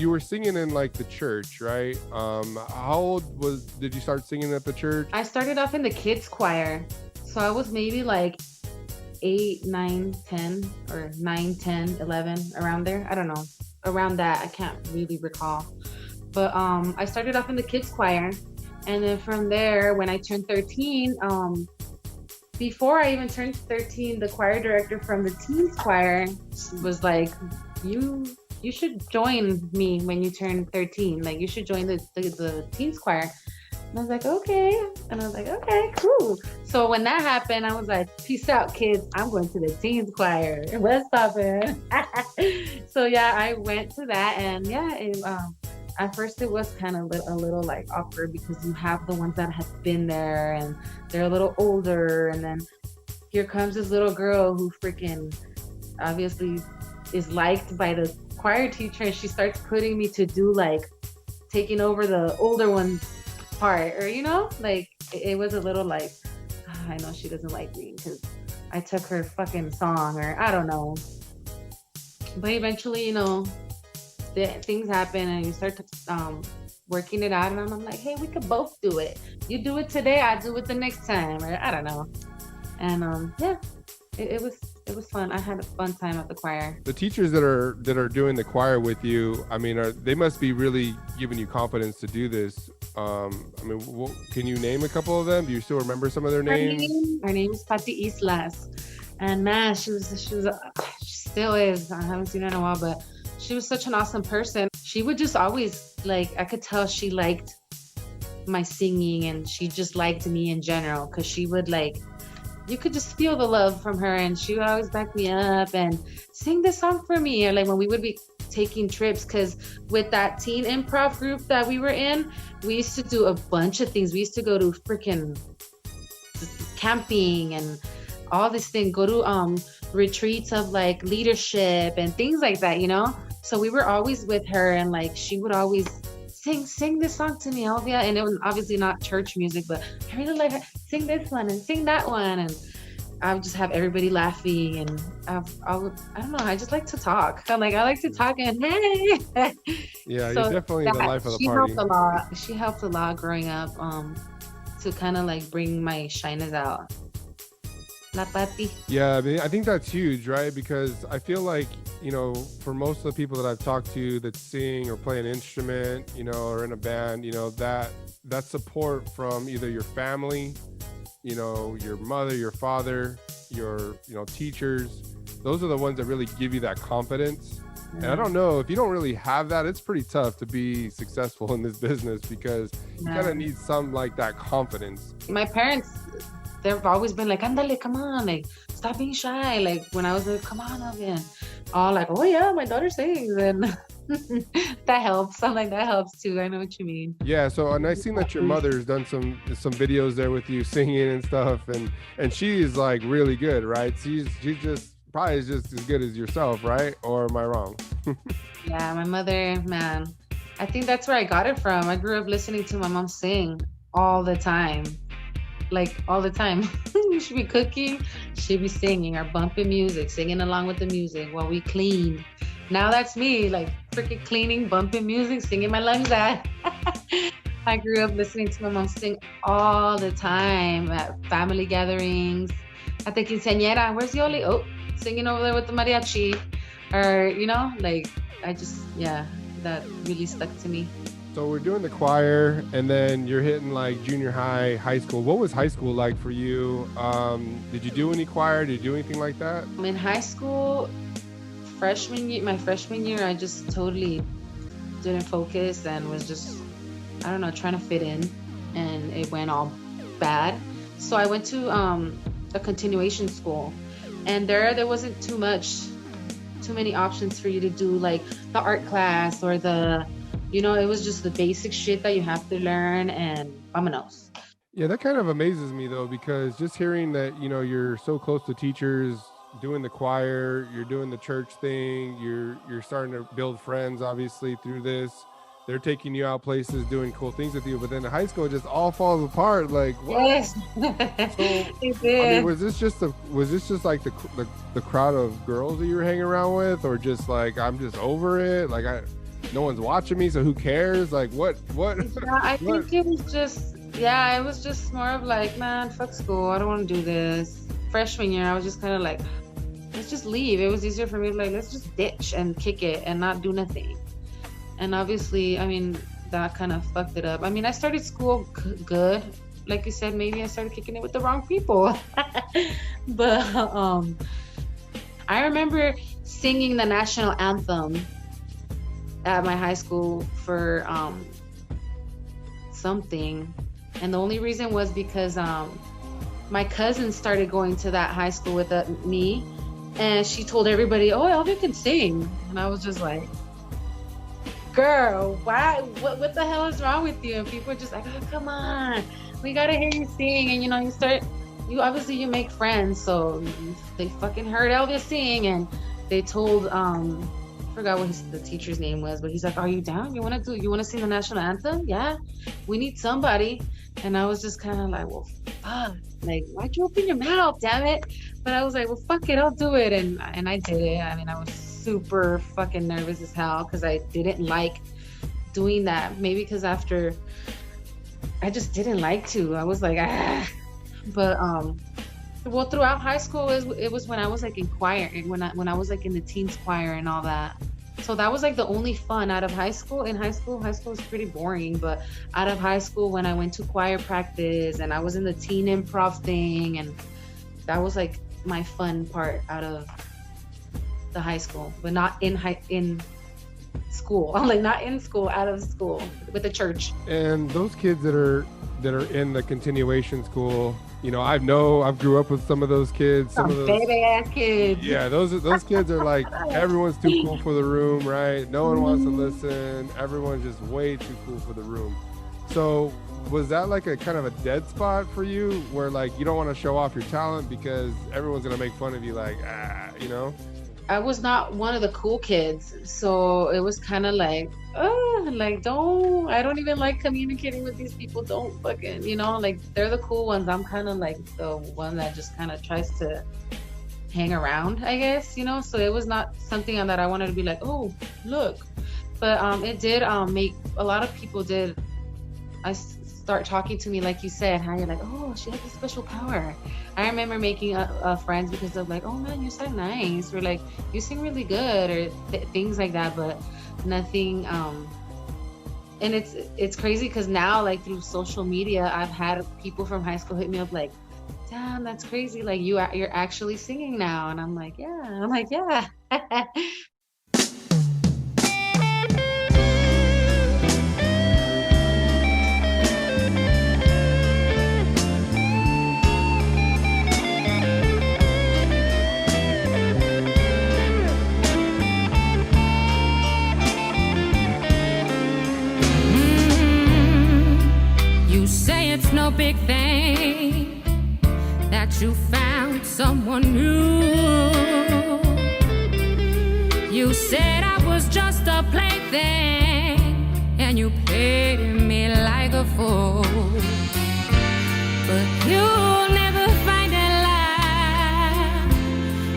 you were singing in like the church, right? How old did you start singing at the church? I started off in the kids choir. So I was maybe like 8, 9, 10, or 9, 10, 11, around there. I don't know. Around that. I can't really recall. But I started off in the kids choir. And then from there, when I turned 13, before I even turned 13, the choir director from the teens choir was like, you should join me when you turn 13. Like, you should join the teens choir. And I was like, okay. And I was like, okay, cool. So when that happened, I was like, peace out, kids. I'm going to the teens choir. What's poppin'? So yeah, I went to that. And yeah, at first it was kind of a little like awkward because you have the ones that have been there and they're a little older. And then here comes this little girl who freaking obviously is liked by the choir teacher. And she starts putting me to do like taking over the older ones part, or like it was a little like, I know she doesn't like me because I took her fucking song, or I don't know. But eventually, things happen and you start working it out, and I'm like, hey, we could both do it. You do it today, I do it the next time, or I don't know. And yeah, it was fun. I had a fun time at the choir. The teachers that are doing the choir with you, I mean, they must be really giving you confidence to do this. I mean, can you name a couple of them? Do you still remember some of their names? Her name is Pati Islas, and man, she still is. I haven't seen her in a while, but she was such an awesome person. She would just always I could tell she liked my singing, and she just liked me in general, because she would you could just feel the love from her, and she would always back me up and sing this song for me. Or when we would be taking trips, because with that teen improv group that we were in, we used to do a bunch of things. We used to go to freaking camping and all this thing, go to retreats of leadership and things like that, So we were always with her, and she would always sing this song to me, Elvia. And it was obviously not church music, but I really like her. Sing this one and sing that one. And I would just have everybody laughing. And I don't know, I just like to talk. I like to talk, and hey. Yeah, so you're definitely the life of the party. She helped a lot growing up to kind of bring my shyness out. La Pati. Yeah, I mean, I think that's huge, right? Because I feel like, for most of the people that I've talked to that sing or play an instrument, or in a band, that support from either your family, your mother, your father, your, teachers, those are the ones that really give you that confidence. Mm-hmm. And I don't know, if you don't really have that, it's pretty tough to be successful in this business, because you kind of need some that confidence. My parents, they've always been like, andale, come on, stop being shy. When I was like, come on, Elvia. All oh yeah, my daughter sings, and that helps. I'm like, that helps too. I know what you mean. Yeah. So, and I seen that your mother's done some videos there with you singing and stuff, and she is really good, right? She's just probably just as good as yourself, right? Or am I wrong? Yeah, my mother, man. I think that's where I got it from. I grew up listening to my mom sing all the time. All the time. She'd be cooking, she'd be singing or bumping music, singing along with the music while we clean. Now that's me, freaking cleaning, bumping music, singing my lungs out. I grew up listening to my mom sing all the time at family gatherings, at the quinceañera. Where's Yoli? Oh, singing over there with the mariachi. Or, I just, yeah, that really stuck to me. So we're doing the choir, and then you're hitting junior high, high school. What was high school like for you? Did you do any choir? Did you do anything like that? In high school, my freshman year, I just totally didn't focus and was just, I don't know, trying to fit in, and it went all bad. So I went to a continuation school, and there wasn't too many options for you to do, the art class or it was just the basic shit that you have to learn, and vámonos. Yeah, that kind of amazes me though, because just hearing that, you're so close to teachers, doing the choir, you're doing the church thing, you're starting to build friends, obviously, through this. They're taking you out places, doing cool things with you, but then in high school it just all falls apart. What? Yes. So, I mean, was this just the crowd of girls that you were hanging around with, or just I'm just over it? no one's watching me, so who cares? Like what Yeah, I what? think it was just, yeah, it was just more of like, man, fuck school. I don't want to do this. Freshman year, I was just kind of like, let's just leave. It was easier for me to like, let's just ditch and kick it and not do nothing. And obviously, I mean, that kind of fucked it up. I mean, I started school good. Like you said, maybe I started kicking it with the wrong people. But I remember singing the national anthem at my high school for something. And the only reason was because my cousin started going to that high school with me, and she told everybody, oh, Elvia can sing. And I was just like, girl, why? What the hell is wrong with you? And people were just like, oh, come on, we gotta hear you sing. And you obviously you make friends, so they fucking heard Elvia sing, and they told I forgot what the teacher's name was, but he's like, are you down? You want to sing the national anthem? Yeah, we need somebody. And I was just kind of like, well, fuck, like, why'd you open your mouth, damn it? But I was like, well, fuck it, I'll do it. And I did it. I mean, I was super fucking nervous as hell because I didn't like doing that. Maybe because after, I just didn't like to. I was like, ah. But well, throughout high school, it was when I was like in choir, and when I was like in the teens choir and all that. So that was like the only fun out of high school. In high school was pretty boring, but out of high school, when I went to choir practice and I was in the teen improv thing, and that was like my fun part out of the high school, but not in school. Like not in school, out of school with the church. And those kids that are in the continuation school, you know, I've grew up with some of those kids, some of those baby ass kids. Yeah, those kids are like, everyone's too cool for the room, right? No one wants to listen. Everyone's just way too cool for the room. So was that like a kind of a dead spot for you, where like you don't want to show off your talent because everyone's gonna make fun of you, like, you know? I was not one of the cool kids, so it was kind of like, like, I don't even like communicating with these people. Don't fucking, you know, like, they're the cool ones. I'm kind of like the one that just kind of tries to hang around, I guess, you know. So it was not something that I wanted to be like, oh, look. But it did make a lot of people did. Start talking to me, like you said, how you're like, oh, she has a special power. I remember making friends because of like, oh man, you're so nice, or like, you sing really good, or things like that, but nothing. And it's crazy because now, like, through social media, I've had people from high school hit me up like, damn, that's crazy, like you're actually singing now. And I'm like, yeah. It's no big thing that you found someone new. You said I was just a plaything, and you played me like a fool. But you'll never find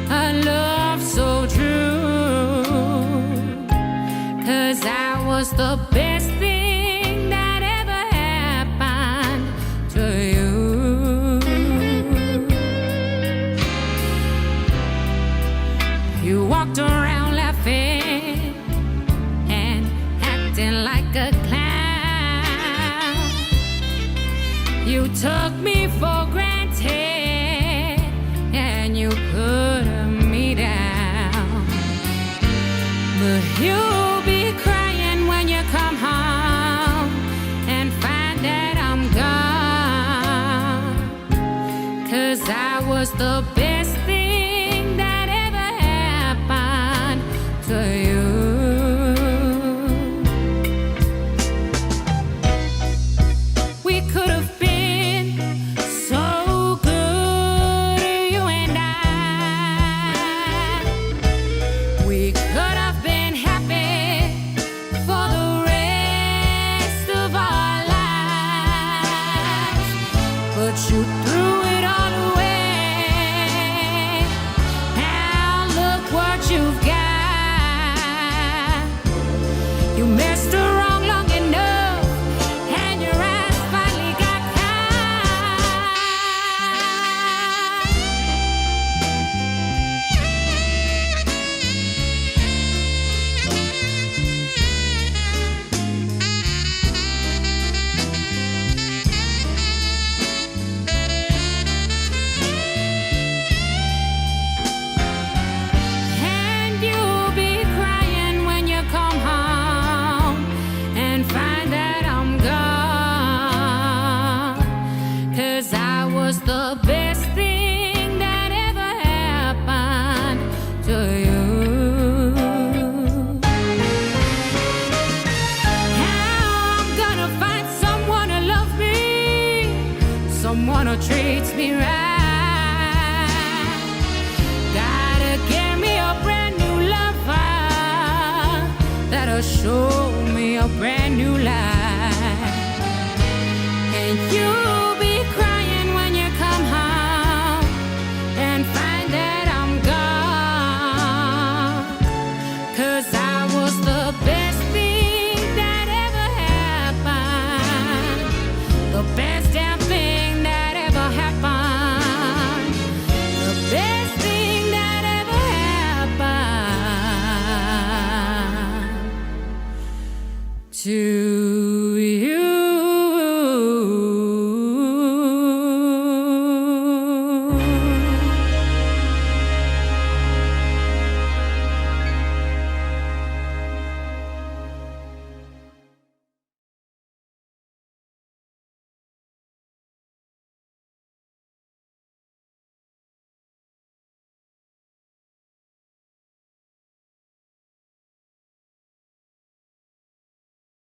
a love so true. 'Cause I was the best thing around laughing and acting like a clown. You took me for granted and you put me down. But you'll be crying when you come home and find that I'm gone. 'Cause I was the best thing to you. We could have been show me a brand new life. And you'll be crying when you come home and find that I'm gone. 'Cause I was the best thing that ever happened. The best damn thing that ever happened. The best thing that ever happened to